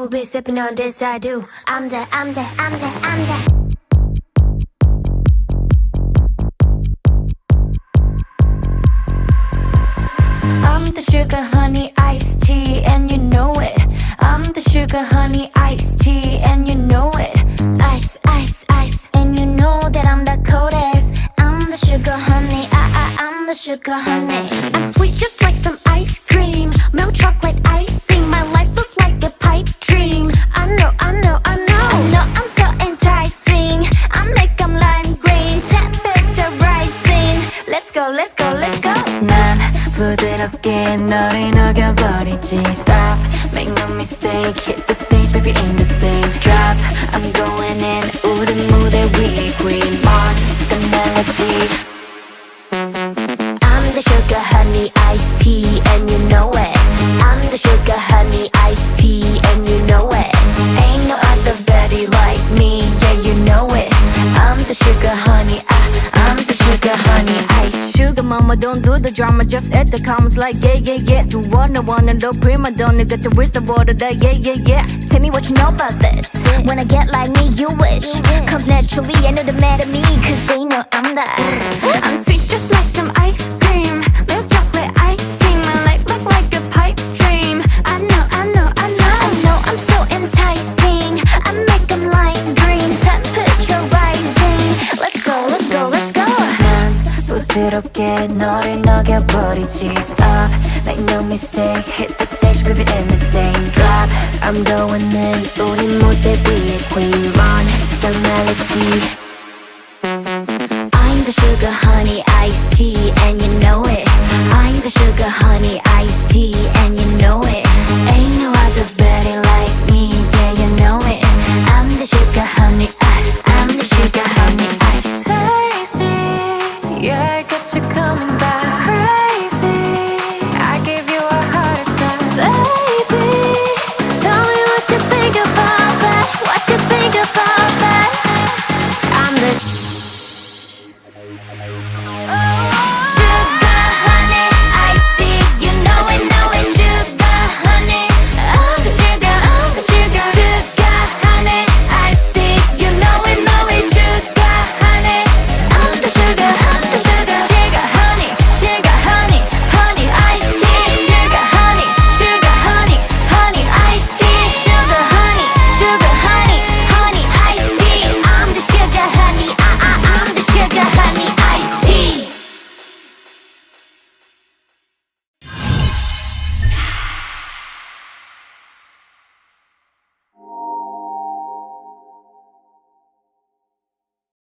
We'll be sipping on this, I do. I'm the, I'm the, I'm the, I'm the. I'm the sugar honey iced tea and you know it. I'm the sugar honey iced tea and you know it. Ice, ice, ice, and you know that I'm the coldest. I'm the sugar honey, I'm the sugar honey. I'm sweet just like some ice cream, milk chocolate icing. My life looks like a pipe dream. I know, I know, I know. I know I'm so enticing. I make them lime green, temperature rising. Let's go, let's go, let's go. 난 부드럽게 너를 녹여버리지. Stop, make no mistake. Hit the stage, baby, in the same drop. I'm going in. 우리 무대 위에 queen monster melody. I'm the sugar honey iced tea and you know it. I'm the sugar honey iced tea and you know it. Ain't no other baddie like me, yeah, you know it. I'm the sugar honey, I'm the sugar honey ice. Sugar mama, don't do the drama, just at the comments like yeah, yeah, yeah. You wanna the prima donna, got to reach the border that yeah, yeah, yeah. Tell me what you know about this. When I get like me, you wish. Comes naturally, I know the matter me, cause they know I'm the. I'm sweet just like some ice cream, milk chocolate icing. My life look like a pipe dream. I know, I know, I know. I know I'm so enticing. I make them lime green, temperature rising. Let's go, let's go, let's go. 난 부드럽게 너를 녹여버리지. Stop, make no mistake. Hit the stage, baby, in the same drop. I'm going in. 우리 무대 위에 queen monster melody.